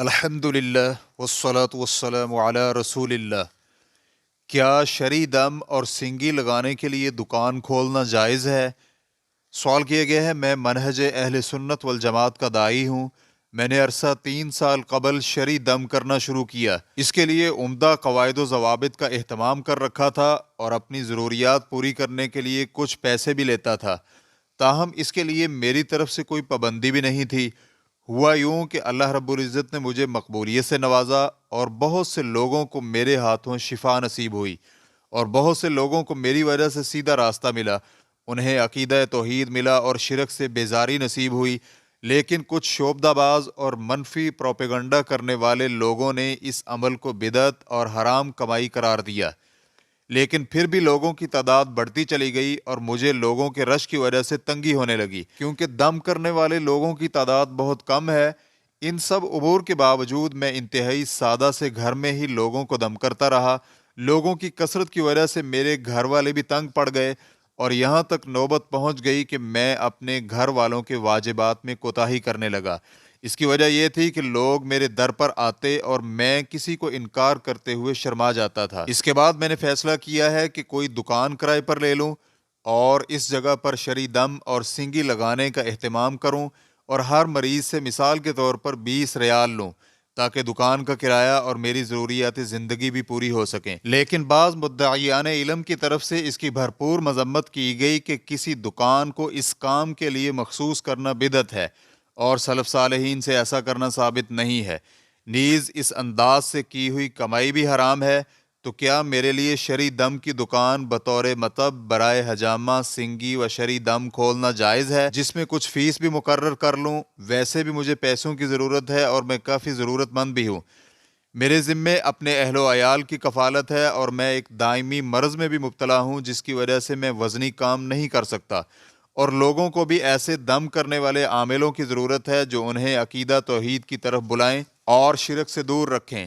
الحمدللہ والصلاة والسلام علی رسول اللہ۔ کیا شرعی دم اور سنگی لگانے کے لیے دکان کھولنا جائز ہے؟ سوال کیا گیا ہے۔ میں منہج اہل سنت والجماعت کا داعی ہوں۔ میں نے عرصہ 3 سال قبل شرعی دم کرنا شروع کیا۔ اس کے لیے عمدہ قواعد و ضوابط کا اہتمام کر رکھا تھا اور اپنی ضروریات پوری کرنے کے لیے کچھ پیسے بھی لیتا تھا۔ تاہم اس کے لیے میری طرف سے کوئی پابندی بھی نہیں تھی۔ ہوا یوں کہ اللہ رب العزت نے مجھے مقبولیت سے نوازا اور بہت سے لوگوں کو میرے ہاتھوں شفا نصیب ہوئی اور بہت سے لوگوں کو میری وجہ سے سیدھا راستہ ملا۔ انہیں عقیدہ توحید ملا اور شرک سے بیزاری نصیب ہوئی، لیکن کچھ شعبدہ باز اور منفی پروپیگنڈا کرنے والے لوگوں نے اس عمل کو بدعت اور حرام کمائی قرار دیا۔ لیکن پھر بھی لوگوں کی تعداد بڑھتی چلی گئی اور مجھے لوگوں کے رش کی وجہ سے تنگی ہونے لگی، کیونکہ دم کرنے والے لوگوں کی تعداد بہت کم ہے۔ ان سب امور کے باوجود میں انتہائی سادہ سے گھر میں ہی لوگوں کو دم کرتا رہا۔ لوگوں کی کثرت کی وجہ سے میرے گھر والے بھی تنگ پڑ گئے اور یہاں تک نوبت پہنچ گئی کہ میں اپنے گھر والوں کے واجبات میں کوتاہی کرنے لگا۔ اس کی وجہ یہ تھی کہ لوگ میرے در پر آتے اور میں کسی کو انکار کرتے ہوئے شرما جاتا تھا۔ اس کے بعد میں نے فیصلہ کیا ہے کہ کوئی دکان کرائے پر لے لوں اور اس جگہ پر شرعی دم اور سنگی لگانے کا اہتمام کروں اور ہر مریض سے مثال کے طور پر 20 ریال لوں تاکہ دکان کا کرایہ اور میری ضروریات زندگی بھی پوری ہو سکیں۔ لیکن بعض مدعیان علم کی طرف سے اس کی بھرپور مذمت کی گئی کہ کسی دکان کو اس کام کے لیے مخصوص کرنا بدعت ہے اور سلف صالحین سے ایسا کرنا ثابت نہیں ہے۔ نیز اس انداز سے کی ہوئی کمائی بھی حرام ہے۔ تو کیا میرے لیے شرعی دم کی دکان بطور مطب برائے حجامہ سنگی و شرعی دم کھولنا جائز ہے، جس میں کچھ فیس بھی مقرر کر لوں؟ ویسے بھی مجھے پیسوں کی ضرورت ہے اور میں کافی ضرورت مند بھی ہوں۔ میرے ذمے اپنے اہل و عیال کی کفالت ہے اور میں ایک دائمی مرض میں بھی مبتلا ہوں جس کی وجہ سے میں وزنی کام نہیں کر سکتا، اور لوگوں کو بھی ایسے دم کرنے والے عاملوں کی ضرورت ہے جو انہیں عقیدہ توحید کی طرف بلائیں اور شرک سے دور رکھیں۔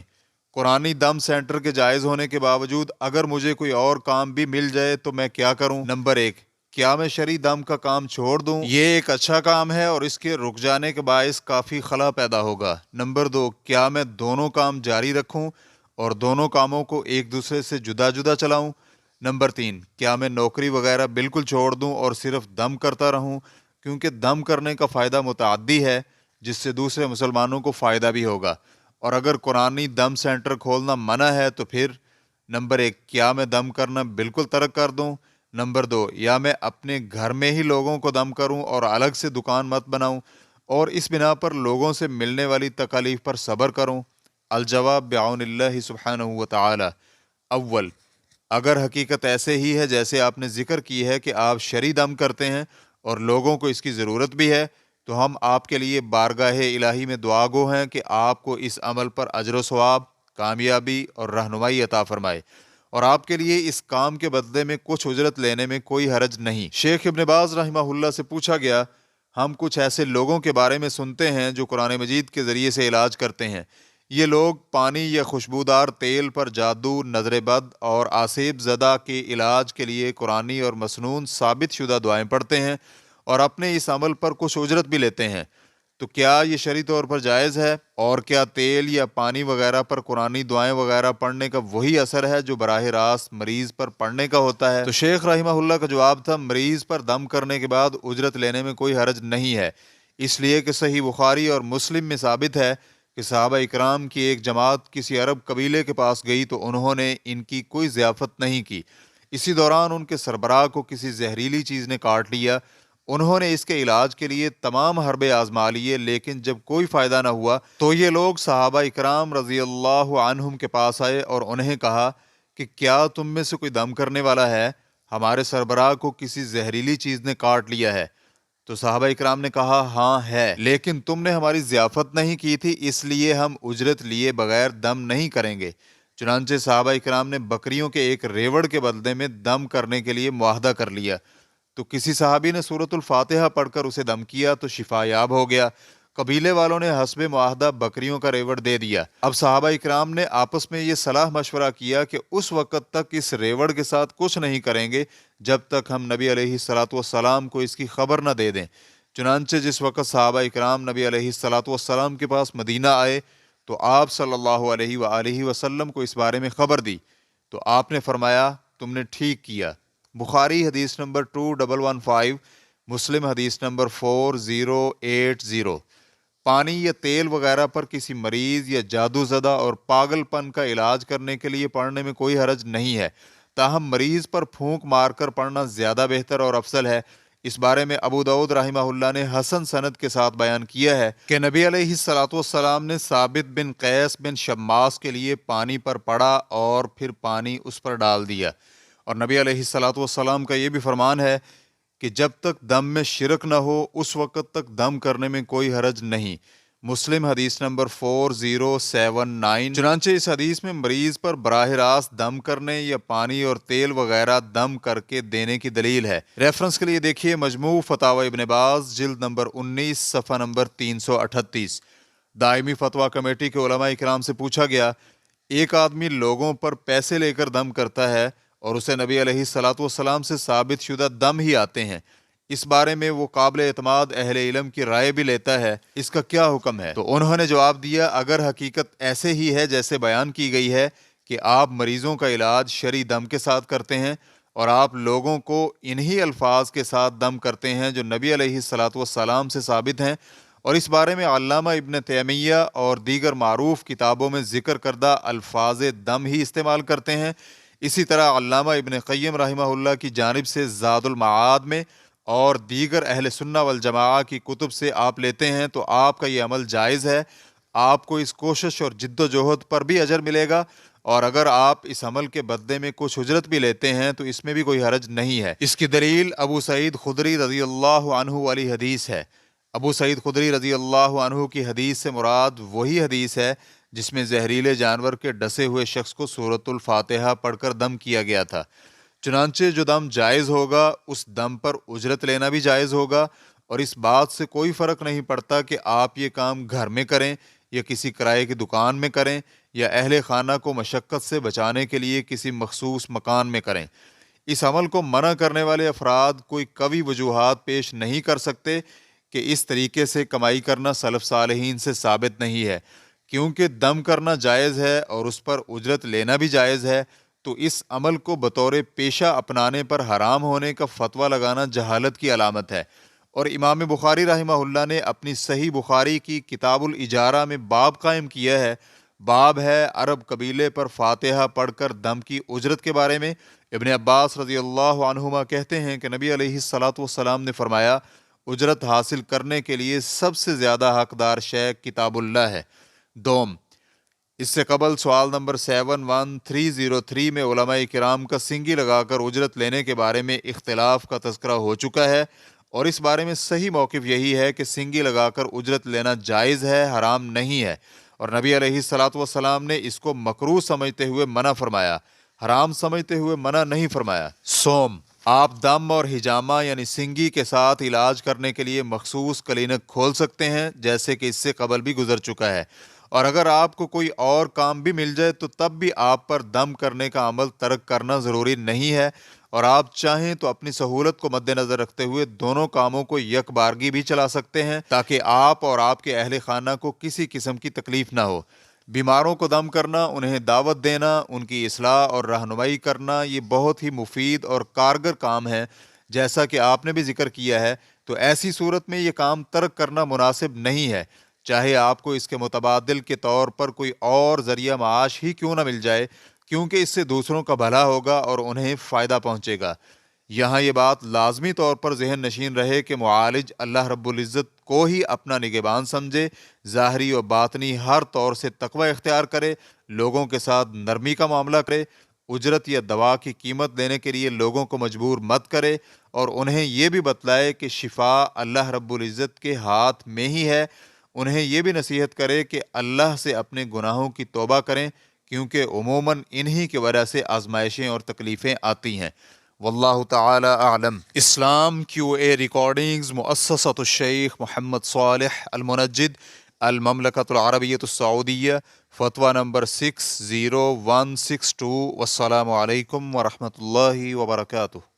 قرآنی دم سینٹر کے جائز ہونے کے باوجود اگر مجھے کوئی اور کام بھی مل جائے تو میں کیا کروں؟ نمبر 1، کیا میں شرعی دم کا کام چھوڑ دوں؟ یہ ایک اچھا کام ہے اور اس کے رک جانے کے باعث کافی خلا پیدا ہوگا۔ نمبر 2، کیا میں دونوں کام جاری رکھوں اور دونوں کاموں کو ایک دوسرے سے جدا جدا چلاؤں؟ نمبر 3، کیا میں نوکری وغیرہ بالکل چھوڑ دوں اور صرف دم کرتا رہوں، کیونکہ دم کرنے کا فائدہ متعدی ہے جس سے دوسرے مسلمانوں کو فائدہ بھی ہوگا؟ اور اگر قرآنی دم سینٹر کھولنا منع ہے تو پھر نمبر 1، کیا میں دم کرنا بالکل ترک کر دوں؟ نمبر 2، یا میں اپنے گھر میں ہی لوگوں کو دم کروں اور الگ سے دکان مت بناؤں اور اس بنا پر لوگوں سے ملنے والی تکالیف پر صبر کروں؟ الجواب بعون اللہ سبحانہ وتعالی۔ اول، اگر حقیقت ایسے ہی ہے جیسے آپ نے ذکر کی ہے کہ آپ شرعی دم کرتے ہیں اور لوگوں کو اس کی ضرورت بھی ہے، تو ہم آپ کے لیے بارگاہ الہی میں دعا گو ہیں کہ آپ کو اس عمل پر اجر و ثواب، کامیابی اور رہنمائی عطا فرمائے، اور آپ کے لیے اس کام کے بدلے میں کچھ اجرت لینے میں کوئی حرج نہیں۔ شیخ ابن باز رحمہ اللہ سے پوچھا گیا، ہم کچھ ایسے لوگوں کے بارے میں سنتے ہیں جو قرآن مجید کے ذریعے سے علاج کرتے ہیں۔ یہ لوگ پانی یا خوشبودار تیل پر جادو، نظر بد اور آسیب زدہ کے علاج کے لیے قرآنی اور مسنون ثابت شدہ دعائیں پڑھتے ہیں اور اپنے اس عمل پر کچھ اجرت بھی لیتے ہیں۔ تو کیا یہ شرعی طور پر جائز ہے؟ اور کیا تیل یا پانی وغیرہ پر قرآنی دعائیں وغیرہ پڑھنے کا وہی اثر ہے جو براہ راست مریض پر پڑھنے کا ہوتا ہے؟ تو شیخ رحمہ اللہ کا جواب تھا، مریض پر دم کرنے کے بعد اجرت لینے میں کوئی حرج نہیں ہے، اس لیے کہ صحیح بخاری اور مسلم میں ثابت ہے کہ صحابہ اکرام کی ایک جماعت کسی عرب قبیلے کے پاس گئی تو انہوں نے ان کی کوئی ضیافت نہیں کی۔ اسی دوران ان کے سربراہ کو کسی زہریلی چیز نے کاٹ لیا۔ انہوں نے اس کے علاج کے لیے تمام حربے آزما لیے، لیکن جب کوئی فائدہ نہ ہوا تو یہ لوگ صحابہ اکرام رضی اللہ عنہم کے پاس آئے اور انہیں کہا کہ کیا تم میں سے کوئی دم کرنے والا ہے؟ ہمارے سربراہ کو کسی زہریلی چیز نے کاٹ لیا ہے۔ تو صحابہ اکرام نے کہا، ہاں ہے، لیکن تم نے ہماری ضیافت نہیں کی تھی، اس لیے ہم اجرت لیے بغیر دم نہیں کریں گے۔ چنانچہ صحابہ اکرام نے بکریوں کے ایک ریوڑ کے بدلے میں دم کرنے کے لیے معاہدہ کر لیا۔ تو کسی صحابی نے سورۃ الفاتحہ پڑھ کر اسے دم کیا تو شفا یاب ہو گیا۔ قبیلے والوں نے حسب معاہدہ بکریوں کا ریوڑ دے دیا۔ اب صحابہ اکرام نے آپس میں یہ صلاح مشورہ کیا کہ اس وقت تک اس ریوڑ کے ساتھ کچھ نہیں کریں گے جب تک ہم نبی علیہ الصلوۃ والسلام کو اس کی خبر نہ دے دیں۔ چنانچہ جس وقت صحابہ اکرام نبی علیہ الصلوۃ والسلام کے پاس مدینہ آئے تو آپ صلی اللہ علیہ وآلہ وسلم کو اس بارے میں خبر دی تو آپ نے فرمایا تم نے ٹھیک کیا۔ بخاری حدیث نمبر 2115، مسلم حدیث نمبر 4080۔ پانی یا تیل وغیرہ پر کسی مریض یا جادو زدہ اور پاگل پن کا علاج کرنے کے لیے پڑھنے میں کوئی حرج نہیں ہے، تاہم مریض پر پھونک مار کر پڑھنا زیادہ بہتر اور افضل ہے۔ اس بارے میں ابو داؤد رحمہ اللہ نے حسن سند کے ساتھ بیان کیا ہے کہ نبی علیہ الصلوۃ والسلام نے ثابت بن قیس بن شماس کے لیے پانی پر پڑا اور پھر پانی اس پر ڈال دیا، اور نبی علیہ الصلوۃ والسلام کا یہ بھی فرمان ہے کہ جب تک دم میں شرک نہ ہو اس وقت تک دم کرنے میں کوئی حرج نہیں۔ مسلم حدیث نمبر 4079۔ چنانچہ اس حدیث میں مریض پر براہ راست دم کرنے یا پانی اور تیل وغیرہ دم کر کے دینے کی دلیل ہے۔ ریفرنس کے لیے دیکھیے مجموع فتاوی ابن باز جلد نمبر 19 صفحہ نمبر 338۔ دائمی فتویٰ کمیٹی کے علماء کرام سے پوچھا گیا، ایک آدمی لوگوں پر پیسے لے کر دم کرتا ہے اور اسے نبی علیہ الصلوۃ والسلام سے ثابت شدہ دم ہی آتے ہیں، اس بارے میں وہ قابل اعتماد اہل علم کی رائے بھی لیتا ہے، اس کا کیا حکم ہے؟ تو انہوں نے جواب دیا، اگر حقیقت ایسے ہی ہے جیسے بیان کی گئی ہے کہ آپ مریضوں کا علاج شرعی دم کے ساتھ کرتے ہیں اور آپ لوگوں کو انہی الفاظ کے ساتھ دم کرتے ہیں جو نبی علیہ الصلوۃ والسلام سے ثابت ہیں، اور اس بارے میں علامہ ابن تیمیہ اور دیگر معروف کتابوں میں ذکر کردہ الفاظ دم ہی استعمال کرتے ہیں، اسی طرح علامہ ابن قیم رحمہ اللہ کی جانب سے زاد المعاد میں اور دیگر اہل سنہ والجماعہ کی کتب سے آپ لیتے ہیں، تو آپ کا یہ عمل جائز ہے، آپ کو اس کوشش اور جد و جہد پر بھی اجر ملے گا، اور اگر آپ اس عمل کے بدلے میں کچھ اجرت بھی لیتے ہیں تو اس میں بھی کوئی حرج نہیں ہے۔ اس کی دلیل ابو سعید خدری رضی اللہ عنہ والی حدیث ہے۔ ابو سعید خدری رضی اللہ عنہ کی حدیث سے مراد وہی حدیث ہے جس میں زہریلے جانور کے ڈسے ہوئے شخص کو سورۃ الفاتحہ پڑھ کر دم کیا گیا تھا۔ چنانچہ جو دم جائز ہوگا اس دم پر اجرت لینا بھی جائز ہوگا، اور اس بات سے کوئی فرق نہیں پڑتا کہ آپ یہ کام گھر میں کریں یا کسی کرائے کی دکان میں کریں یا اہل خانہ کو مشقت سے بچانے کے لیے کسی مخصوص مکان میں کریں۔ اس عمل کو منع کرنے والے افراد کوئی قوی وجوہات پیش نہیں کر سکتے کہ اس طریقے سے کمائی کرنا سلف صالحین سے ثابت نہیں ہے، کیونکہ دم کرنا جائز ہے اور اس پر اجرت لینا بھی جائز ہے، تو اس عمل کو بطور پیشہ اپنانے پر حرام ہونے کا فتویٰ لگانا جہالت کی علامت ہے۔ اور امام بخاری رحمہ اللہ نے اپنی صحیح بخاری کی کتاب الاجارہ میں باب قائم کیا ہے، باب ہے عرب قبیلے پر فاتحہ پڑھ کر دم کی اجرت کے بارے میں۔ ابن عباس رضی اللہ عنہما کہتے ہیں کہ نبی علیہ الصلوۃ والسلام نے فرمایا، اجرت حاصل کرنے کے لیے سب سے زیادہ حقدار شے کتاب اللہ ہے۔ دوم، اس سے قبل سوال نمبر 71303 میں علماء کرام کا سنگی لگا کر اجرت لینے کے بارے میں اختلاف کا تذکرہ ہو چکا ہے، اور اس بارے میں صحیح موقف یہی ہے کہ سنگی لگا کر اجرت لینا جائز ہے، حرام نہیں ہے، اور نبی علیہ الصلوۃ والسلام نے اس کو مکروہ سمجھتے ہوئے منع فرمایا، حرام سمجھتے ہوئے منع نہیں فرمایا۔ سوم، آپ دم اور حجامہ یعنی سنگی کے ساتھ علاج کرنے کے لیے مخصوص کلینک کھول سکتے ہیں، جیسے کہ اس سے قبل بھی گزر چکا ہے، اور اگر آپ کو کوئی اور کام بھی مل جائے تو تب بھی آپ پر دم کرنے کا عمل ترک کرنا ضروری نہیں ہے، اور آپ چاہیں تو اپنی سہولت کو مد نظر رکھتے ہوئے دونوں کاموں کو یک بارگی بھی چلا سکتے ہیں، تاکہ آپ اور آپ کے اہل خانہ کو کسی قسم کی تکلیف نہ ہو۔ بیماروں کو دم کرنا، انہیں دعوت دینا، ان کی اصلاح اور رہنمائی کرنا، یہ بہت ہی مفید اور کارگر کام ہے، جیسا کہ آپ نے بھی ذکر کیا ہے، تو ایسی صورت میں یہ کام ترک کرنا مناسب نہیں ہے، چاہے آپ کو اس کے متبادل کے طور پر کوئی اور ذریعہ معاش ہی کیوں نہ مل جائے، کیونکہ اس سے دوسروں کا بھلا ہوگا اور انہیں فائدہ پہنچے گا۔ یہاں یہ بات لازمی طور پر ذہن نشین رہے کہ معالج اللہ رب العزت کو ہی اپنا نگہبان سمجھے، ظاہری و باطنی ہر طور سے تقوی اختیار کرے، لوگوں کے ساتھ نرمی کا معاملہ کرے، اجرت یا دوا کی قیمت دینے کے لیے لوگوں کو مجبور مت کرے، اور انہیں یہ بھی بتلائے کہ شفا اللہ رب العزت کے ہاتھ میں ہی ہے۔ انہیں یہ بھی نصیحت کرے کہ اللہ سے اپنے گناہوں کی توبہ کریں، کیونکہ عموماً انہی کی وجہ سے آزمائشیں اور تکلیفیں آتی ہیں۔ واللہ تعالی اعلم۔ اسلام QA ریکارڈنگز، مؤسسۃ الشیخ محمد صالح المنجد، المملکۃ العربیۃ السعودیہ، فتویٰ نمبر 60162۔ والسلام علیکم ورحمۃ اللہ وبرکاتہ۔